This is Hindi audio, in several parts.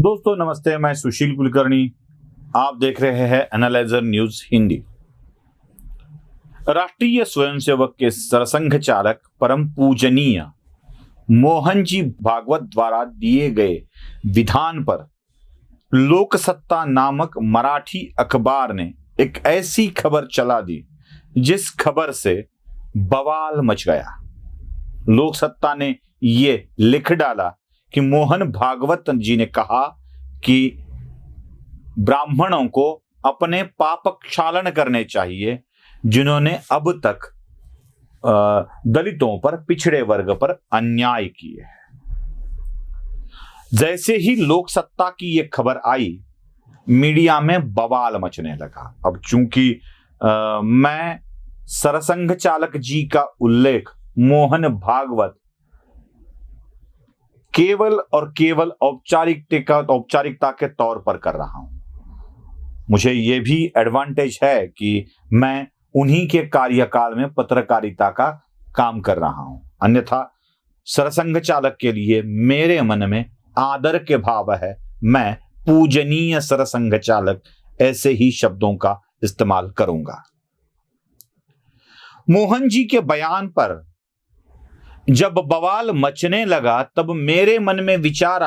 दोस्तों नमस्ते, मैं सुशील कुलकर्णी। आप देख रहे हैं एनालाइजर न्यूज हिंदी। राष्ट्रीय स्वयंसेवक के सरसंघ चालक परम पूजनीय मोहन जी भागवत द्वारा दिए गए विधान पर लोकसत्ता नामक मराठी अखबार ने एक ऐसी खबर चला दी जिस खबर से बवाल मच गया। लोकसत्ता ने ये लिख डाला कि मोहन भागवत जी ने कहा कि ब्राह्मणों को अपने पाप क्षालन करने चाहिए जिन्होंने अब तक दलितों पर, पिछड़े वर्ग पर अन्याय किए। जैसे ही लोकसत्ता की ये खबर आई, मीडिया में बवाल मचने लगा। अब चूंकि मैं सरसंघ चालक जी का उल्लेख मोहन भागवत केवल और केवल औपचारिकता के तौर पर कर रहा हूं। मुझे यह भी एडवांटेज है कि मैं उन्हीं के कार्यकाल में पत्रकारिता का काम कर रहा हूं। अन्यथा सरसंघ चालक के लिए मेरे मन में आदर के भाव है। मैं पूजनीय सरसंघ चालक ऐसे ही शब्दों का इस्तेमाल करूंगा। मोहन जी के बयान पर जब बवाल मचने लगा तब मेरे मन में विचार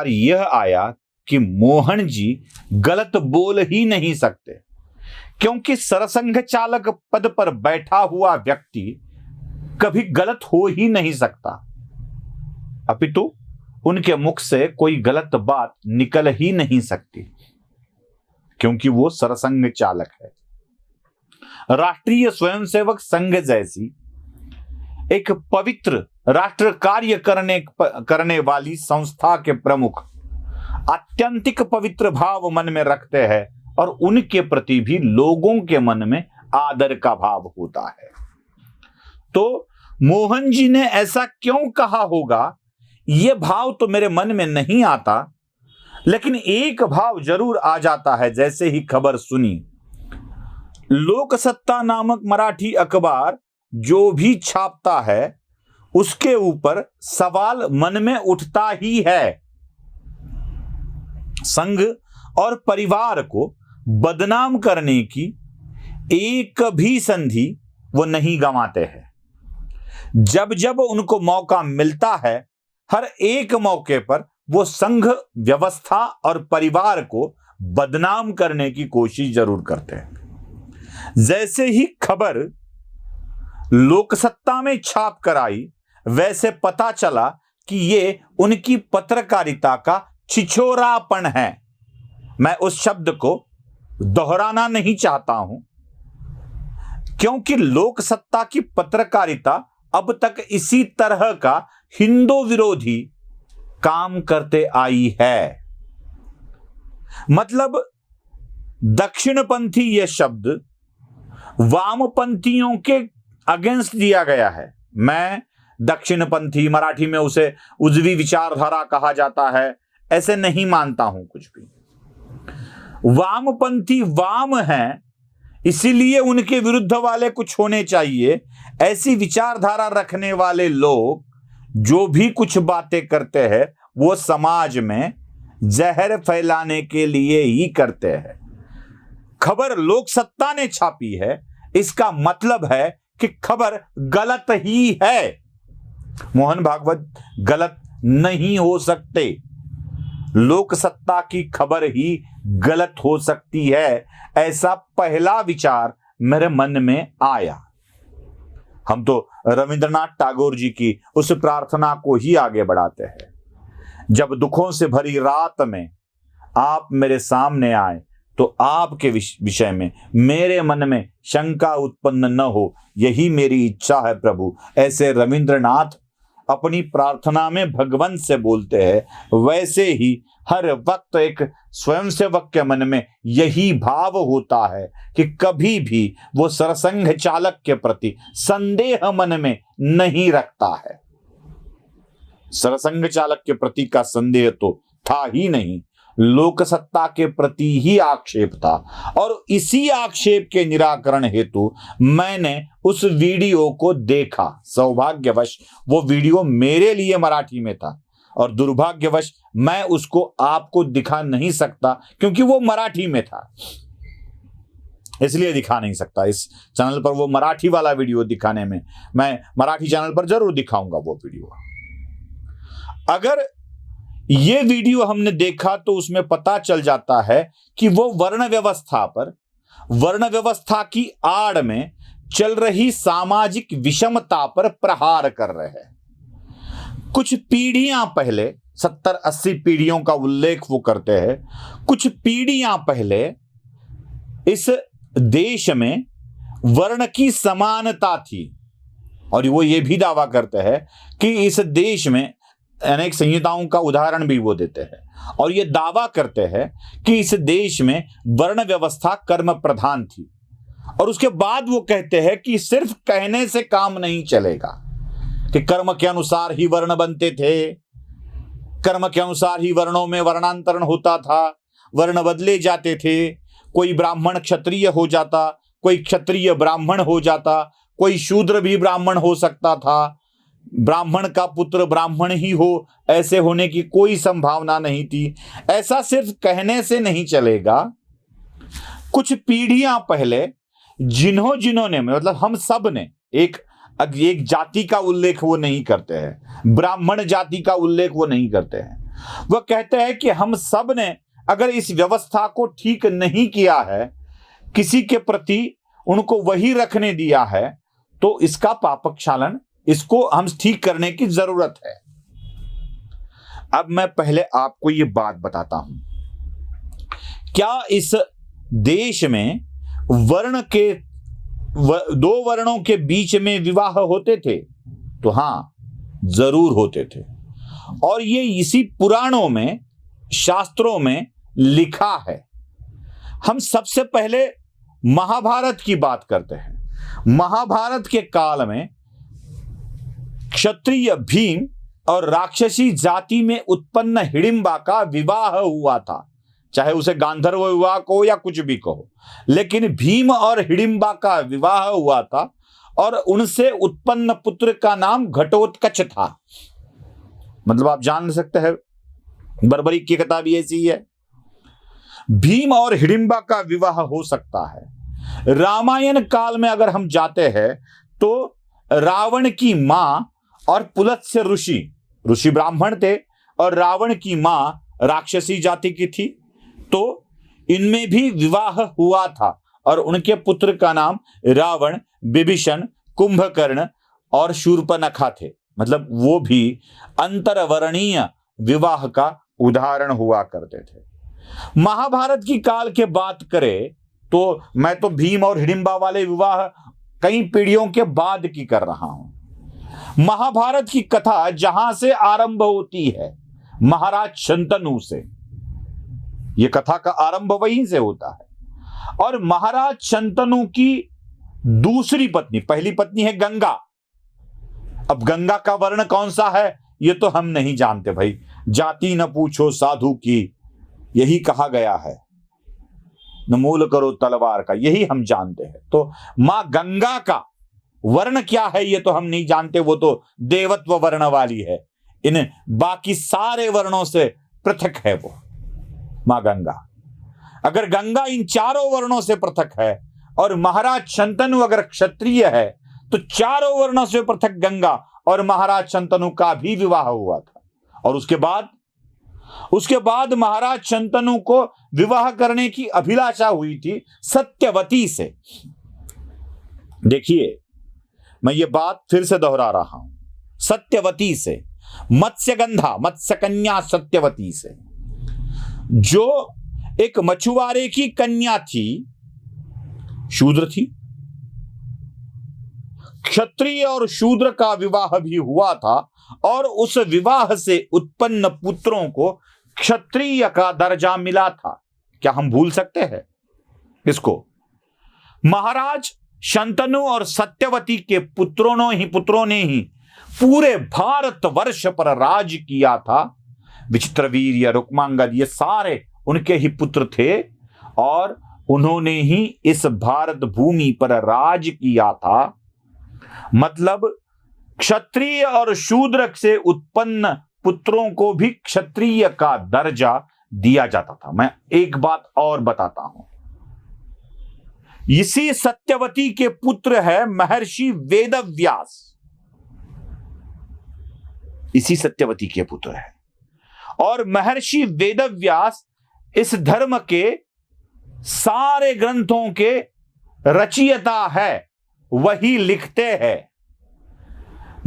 यह आया कि मोहन जी गलत बोल ही नहीं सकते, क्योंकि सरसंघ चालक पद पर बैठा हुआ व्यक्ति कभी गलत हो ही नहीं सकता, अपितु उनके मुख से कोई गलत बात निकल ही नहीं सकती, क्योंकि वो सरसंघ चालक है। राष्ट्रीय स्वयंसेवक संघ जैसी एक पवित्र राष्ट्र कार्य करने वाली संस्था के प्रमुख आत्यंतिक पवित्र भाव मन में रखते हैं और उनके प्रति भी लोगों के मन में आदर का भाव होता है। तो मोहन जी ने ऐसा क्यों कहा होगा, यह भाव तो मेरे मन में नहीं आता, लेकिन एक भाव जरूर आ जाता है जैसे ही खबर सुनी। लोकसत्ता नामक मराठी अखबार जो भी छापता है उसके ऊपर सवाल मन में उठता ही है। संघ और परिवार को बदनाम करने की एक भी संधि वो नहीं गंवाते हैं। जब जब उनको मौका मिलता है, हर एक मौके पर वो संघ व्यवस्था और परिवार को बदनाम करने की कोशिश जरूर करते हैं। जैसे ही खबर लोकसत्ता में छाप कर आई, वैसे पता चला कि ये उनकी पत्रकारिता का छिछोरापन है। मैं उस शब्द को दोहराना नहीं चाहता हूं, क्योंकि लोकसत्ता की पत्रकारिता अब तक इसी तरह का हिंदू विरोधी काम करते आई है। मतलब दक्षिणपंथी यह शब्द वामपंथियों के अगेंस्ट दिया गया है। मैं दक्षिणपंथी, मराठी में उसे उजवी विचारधारा कहा जाता है, ऐसे नहीं मानता हूं कुछ भी। वामपंथी वाम हैं, इसीलिए उनके विरुद्ध वाले कुछ होने चाहिए। ऐसी विचारधारा रखने वाले लोग जो भी कुछ बातें करते हैं वो समाज में जहर फैलाने के लिए ही करते हैं। खबर लोकसत्ता ने छापी है, इसका मतलब है कि खबर गलत ही है। मोहन भागवत गलत नहीं हो सकते, लोकसत्ता की खबर ही गलत हो सकती है, ऐसा पहला विचार मेरे मन में आया। हम तो रविंद्रनाथ टैगोर जी की उस प्रार्थना को ही आगे बढ़ाते हैं, जब दुखों से भरी रात में आप मेरे सामने आए तो आपके विषय में मेरे मन में शंका उत्पन्न न हो, यही मेरी इच्छा है प्रभु। ऐसे रविंद्रनाथ अपनी प्रार्थना में भगवान से बोलते हैं। वैसे ही हर वक्त एक स्वयंसेवक के मन में यही भाव होता है कि कभी भी वो सरसंघ चालक के प्रति संदेह मन में नहीं रखता है। सरसंघ चालक के प्रति का संदेह तो था ही नहीं, लोकसत्ता के प्रति ही आक्षेप था। और इसी आक्षेप के निराकरण हेतु मैंने उस वीडियो को देखा। सौभाग्यवश वो वीडियो मेरे लिए मराठी में था, और दुर्भाग्यवश मैं उसको आपको दिखा नहीं सकता क्योंकि वो मराठी में था, इसलिए दिखा नहीं सकता। इस चैनल पर वो मराठी वाला वीडियो दिखाने में मैं मराठी चैनल पर जरूर दिखाऊंगा वो वीडियो। अगर ये वीडियो हमने देखा तो उसमें पता चल जाता है कि वो वर्ण व्यवस्था की आड़ में चल रही सामाजिक विषमता पर प्रहार कर रहे हैं। कुछ पीढ़ियां पहले, 70-80 पीढ़ियों का उल्लेख वो करते हैं, कुछ पीढ़ियां पहले इस देश में वर्ण की समानता थी, और वो ये भी दावा करते हैं कि इस देश में अनेक संहिताओं का उदाहरण भी वो देते हैं, और ये दावा करते हैं कि इस देश में वर्ण व्यवस्था कर्म प्रधान थी। और उसके बाद वो कहते हैं कि सिर्फ कहने से काम नहीं चलेगा, कि कर्म के अनुसार ही वर्ण बनते थे, कर्म के अनुसार ही वर्णों में वर्णांतरण होता था, वर्ण बदले जाते थे, कोई ब्राह्मण क्षत्रिय हो जाता, कोई क्षत्रिय ब्राह्मण हो जाता, कोई शूद्र भी ब्राह्मण हो सकता था, ब्राह्मण का पुत्र ब्राह्मण ही हो ऐसे होने की कोई संभावना नहीं थी। ऐसा सिर्फ कहने से नहीं चलेगा। कुछ पीढ़ियां पहले जिन्होंने मतलब हम सब ने एक जाति का उल्लेख वो नहीं करते हैं, ब्राह्मण जाति का उल्लेख वो नहीं करते हैं। वो कहते हैं कि हम सब ने अगर इस व्यवस्था को ठीक नहीं किया है, किसी के प्रति उनको वही रखने दिया है, तो इसका पापक्षालन, इसको हम ठीक करने की जरूरत है। अब मैं पहले आपको ये बात बताता हूं, क्या इस देश में वर्ण के दो वर्णों के बीच में विवाह होते थे? तो हां, जरूर होते थे, और ये इसी पुराणों में, शास्त्रों में लिखा है। हम सबसे पहले महाभारत की बात करते हैं। महाभारत के काल में क्षत्रिय भीम और राक्षसी जाति में उत्पन्न हिडिंबा का विवाह हुआ था, चाहे उसे गांधर्व विवाह कहो या कुछ भी कहो, लेकिन भीम और हिडिंबा का विवाह हुआ था, और उनसे उत्पन्न पुत्र का नाम घटोत्कच था। मतलब आप जान सकते हैं, बर्बरी की कथा भी ऐसी है। भीम और हिडिंबा का विवाह हो सकता है। रामायण काल में अगर हम जाते हैं तो रावण की मां और पुलत्स्य ऋषि ब्राह्मण थे, और रावण की मां राक्षसी जाति की थी, तो इनमें भी विवाह हुआ था, और उनके पुत्र का नाम रावण, विभीषण, कुंभकर्ण और शूर्पणखा थे। मतलब वो भी अंतरवर्णीय विवाह का उदाहरण हुआ करते थे। महाभारत की काल के बात करें तो मैं तो भीम और हिडिंबा वाले विवाह कई पीढ़ियों के बाद की कर रहा हूं। महाभारत की कथा जहां से आरंभ होती है, महाराज शंतनु से, यह कथा का आरंभ वहीं से होता है। और महाराज शंतनु की दूसरी पत्नी, पहली पत्नी है गंगा। अब गंगा का वर्ण कौन सा है ये तो हम नहीं जानते भाई, जाति न पूछो साधु की, यही कहा गया है, न मूल करो तलवार का, यही हम जानते हैं। तो मां गंगा का वर्ण क्या है ये तो हम नहीं जानते, वो तो देवत्व वर्ण वाली है, इन बाकी सारे वर्णों से पृथक है वो मां गंगा। अगर गंगा इन चारों वर्णों से पृथक है और महाराज शंतनु अगर क्षत्रिय है, तो चारों वर्णों से पृथक गंगा और महाराज शंतनु का भी विवाह हुआ था। और उसके बाद महाराज शंतनु को विवाह करने की अभिलाषा हुई थी सत्यवती से। देखिए, मैं ये बात फिर से दोहरा रहा हूं, सत्यवती से, मत्स्यगंधा, मत्स्य कन्या सत्यवती से, जो एक मछुआरे की कन्या थी, शूद्र थी। क्षत्रिय और शूद्र का विवाह भी हुआ था, और उस विवाह से उत्पन्न पुत्रों को क्षत्रिय का दर्जा मिला था। क्या हम भूल सकते हैं इसको? महाराज शंतनु और सत्यवती के पुत्रों ने ही पूरे भारत वर्ष पर राज किया था। विचित्रवीर्य, रुक्मांगद, ये सारे उनके ही पुत्र थे, और उन्होंने ही इस भारत भूमि पर राज किया था। मतलब क्षत्रिय और शूद्र से उत्पन्न पुत्रों को भी क्षत्रिय का दर्जा दिया जाता था। मैं एक बात और बताता हूं, इसी सत्यवती के पुत्र है महर्षि वेदव्यास, इसी सत्यवती के पुत्र है। और महर्षि वेदव्यास इस धर्म के सारे ग्रंथों के रचयिता है, वही लिखते हैं।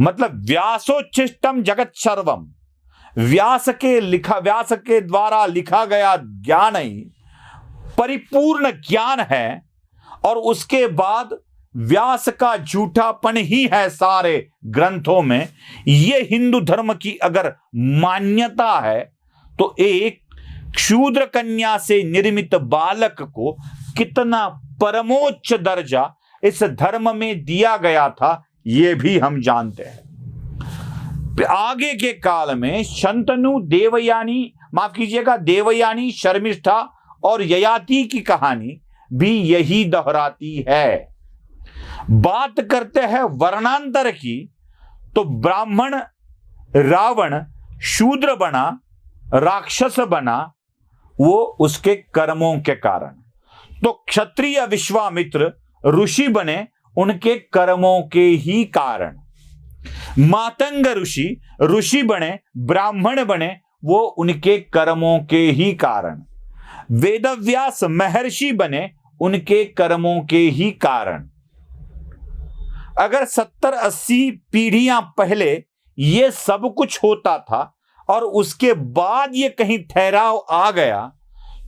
मतलब व्यासोच्छिष्टम जगत सर्वम, व्यास के द्वारा लिखा गया ज्ञान ही परिपूर्ण ज्ञान है, और उसके बाद व्यास का झूठापन ही है सारे ग्रंथों में। ये हिंदू धर्म की अगर मान्यता है तो एक क्षूद्र कन्या से निर्मित बालक को कितना परमोच्च दर्जा इस धर्म में दिया गया था, ये भी हम जानते हैं। आगे के काल में शंतनु, देवयानी, माफ कीजिएगा, देवयानी, शर्मिष्ठा और ययाति की कहानी भी यही दोहराती है। बात करते हैं वर्णांतर की, तो ब्राह्मण रावण शूद्र बना, राक्षस बना, वो उसके कर्मों के कारण। तो क्षत्रिय विश्वामित्र ऋषि बने उनके कर्मों के ही कारण। मातंग ऋषि बने, ब्राह्मण बने, वो उनके कर्मों के ही कारण। वेदव्यास महर्षि बने उनके कर्मों के ही कारण। अगर 70-80 पीढ़ियां पहले ये सब कुछ होता था और उसके बाद ये कहीं ठहराव आ गया,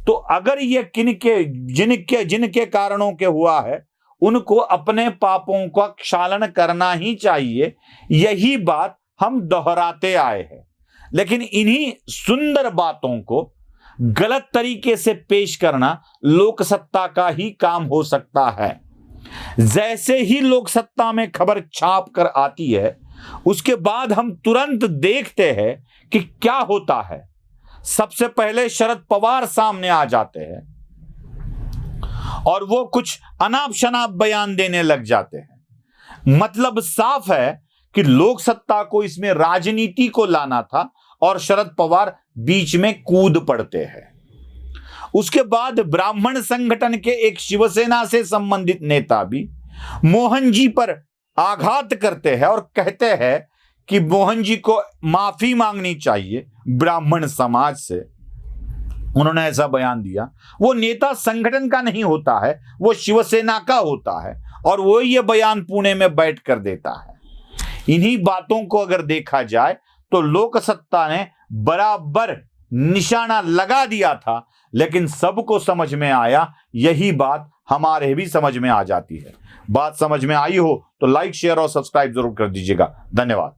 तो अगर ये जिनके कारणों के हुआ है, उनको अपने पापों का क्षालन करना ही चाहिए। यही बात हम दोहराते आए हैं। लेकिन इन्हीं सुंदर बातों को गलत तरीके से पेश करना लोक सत्ता का ही काम हो सकता है। जैसे ही लोक सत्ता में खबर छाप कर आती है, उसके बाद हम तुरंत देखते हैं कि क्या होता है। सबसे पहले शरद पवार सामने आ जाते हैं और वो कुछ अनाप शनाप बयान देने लग जाते हैं। मतलब साफ है कि लोक सत्ता को इसमें राजनीति को लाना था और शरद पवार बीच में कूद पड़ते हैं। उसके बाद ब्राह्मण संगठन के एक शिवसेना से संबंधित नेता भी मोहन जी पर आघात करते हैं और कहते हैं कि मोहन जी को माफी मांगनी चाहिए ब्राह्मण समाज से। उन्होंने ऐसा बयान दिया। वो नेता संगठन का नहीं होता है, वो शिवसेना का होता है, और वो ये बयान पुणे में बैठ कर देता है। इन्हीं बातों को अगर देखा जाए तो लोक सत्ता ने बराबर निशाना लगा दिया था, लेकिन सबको समझ में आया। यही बात हमारे भी समझ में आ जाती है। बात समझ में आई हो तो लाइक, शेयर और सब्सक्राइब जरूर कर दीजिएगा। धन्यवाद।